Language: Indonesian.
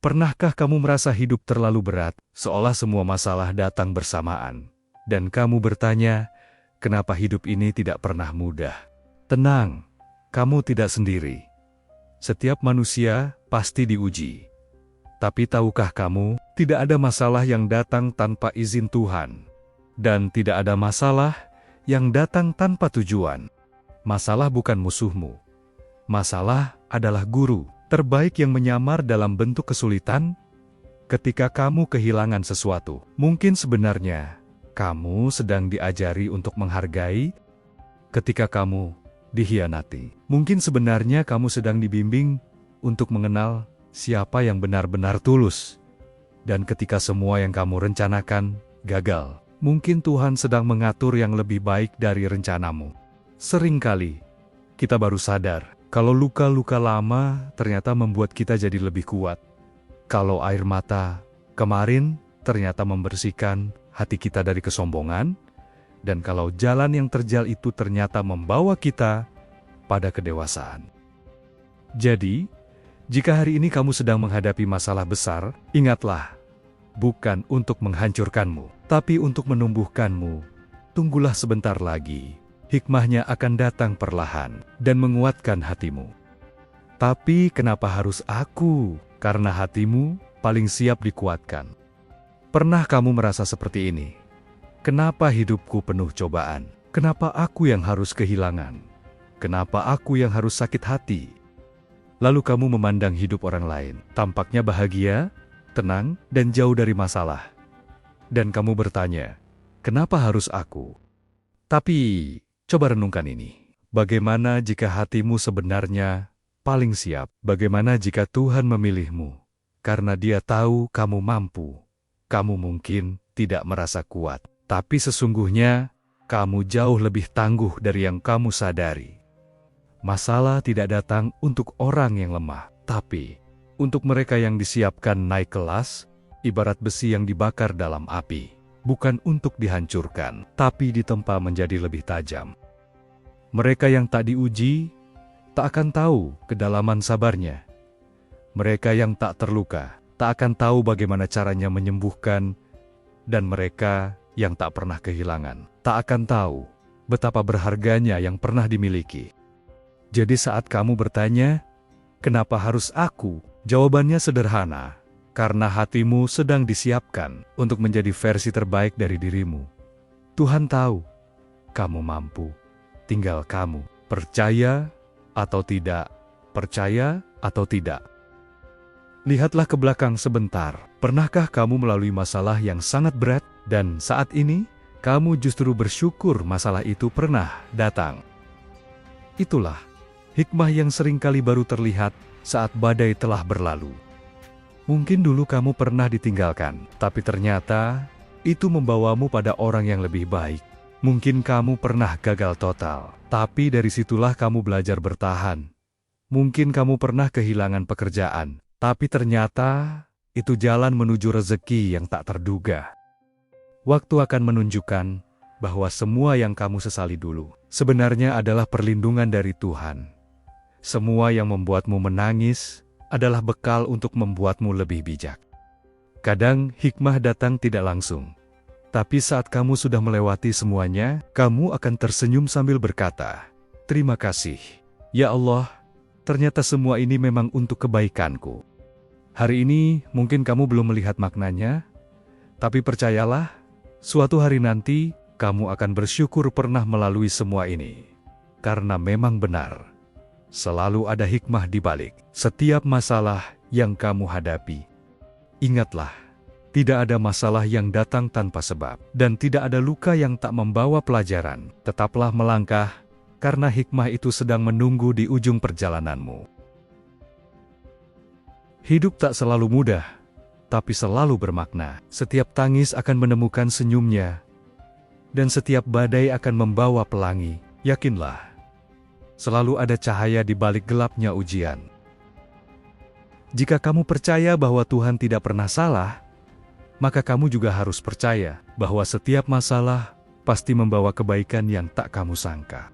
Pernahkah kamu merasa hidup terlalu berat, seolah semua masalah datang bersamaan? Dan kamu bertanya, kenapa hidup ini tidak pernah mudah? Tenang, kamu tidak sendiri. Setiap manusia pasti diuji. Tapi tahukah kamu, tidak ada masalah yang datang tanpa izin Tuhan. Dan tidak ada masalah yang datang tanpa tujuan. Masalah bukan musuhmu. Masalah adalah guru terbaik yang menyamar dalam bentuk kesulitan. Ketika kamu kehilangan sesuatu, mungkin sebenarnya kamu sedang diajari untuk menghargai. Ketika kamu dikhianati, mungkin sebenarnya kamu sedang dibimbing untuk mengenal siapa yang benar-benar tulus. Dan ketika semua yang kamu rencanakan gagal, mungkin Tuhan sedang mengatur yang lebih baik dari rencanamu. Seringkali kita baru sadar kalau luka-luka lama ternyata membuat kita jadi lebih kuat. Kalau air mata kemarin ternyata membersihkan hati kita dari kesombongan. Dan kalau jalan yang terjal itu ternyata membawa kita pada kedewasaan. Jadi, jika hari ini kamu sedang menghadapi masalah besar, ingatlah, bukan untuk menghancurkanmu, tapi untuk menumbuhkanmu. Tunggulah sebentar lagi. Hikmahnya akan datang perlahan dan menguatkan hatimu. Tapi kenapa harus aku? Karena hatimu paling siap dikuatkan. Pernah kamu merasa seperti ini? Kenapa hidupku penuh cobaan? Kenapa aku yang harus kehilangan? Kenapa aku yang harus sakit hati? Lalu kamu memandang hidup orang lain, tampaknya bahagia, tenang, dan jauh dari masalah. Dan kamu bertanya, kenapa harus aku? Tapi coba renungkan ini. Bagaimana jika hatimu sebenarnya paling siap? Bagaimana jika Tuhan memilihmu? Karena Dia tahu kamu mampu. Kamu mungkin tidak merasa kuat, tapi sesungguhnya kamu jauh lebih tangguh dari yang kamu sadari. Masalah tidak datang untuk orang yang lemah, tapi untuk mereka yang disiapkan naik kelas, ibarat besi yang dibakar dalam api. Bukan untuk dihancurkan, tapi ditempa menjadi lebih tajam. Mereka yang tak diuji, tak akan tahu kedalaman sabarnya. Mereka yang tak terluka, tak akan tahu bagaimana caranya menyembuhkan. Dan mereka yang tak pernah kehilangan, tak akan tahu betapa berharganya yang pernah dimiliki. Jadi saat kamu bertanya, kenapa harus aku? Jawabannya sederhana. Karena hatimu sedang disiapkan untuk menjadi versi terbaik dari dirimu. Tuhan tahu, kamu mampu. Tinggal kamu, percaya atau tidak, percaya atau tidak. Lihatlah ke belakang sebentar. Pernahkah kamu melalui masalah yang sangat berat, dan saat ini, kamu justru bersyukur masalah itu pernah datang? Itulah hikmah yang seringkali baru terlihat saat badai telah berlalu. Mungkin dulu kamu pernah ditinggalkan, tapi ternyata itu membawamu pada orang yang lebih baik. Mungkin kamu pernah gagal total, tapi dari situlah kamu belajar bertahan. Mungkin kamu pernah kehilangan pekerjaan, tapi ternyata itu jalan menuju rezeki yang tak terduga. Waktu akan menunjukkan bahwa semua yang kamu sesali dulu sebenarnya adalah perlindungan dari Tuhan. Semua yang membuatmu menangis adalah bekal untuk membuatmu lebih bijak. Kadang hikmah datang tidak langsung, tapi saat kamu sudah melewati semuanya, kamu akan tersenyum sambil berkata, "Terima kasih, ya Allah, ternyata semua ini memang untuk kebaikanku." Hari ini mungkin kamu belum melihat maknanya, tapi percayalah, suatu hari nanti kamu akan bersyukur pernah melalui semua ini. Karena memang benar, selalu ada hikmah di balik setiap masalah yang kamu hadapi. Ingatlah, tidak ada masalah yang datang tanpa sebab, dan tidak ada luka yang tak membawa pelajaran. Tetaplah melangkah, karena hikmah itu sedang menunggu di ujung perjalananmu. Hidup tak selalu mudah, tapi selalu bermakna. Setiap tangis akan menemukan senyumnya, dan setiap badai akan membawa pelangi. Yakinlah, selalu ada cahaya di balik gelapnya ujian. Jika kamu percaya bahwa Tuhan tidak pernah salah, maka kamu juga harus percaya bahwa setiap masalah pasti membawa kebaikan yang tak kamu sangka.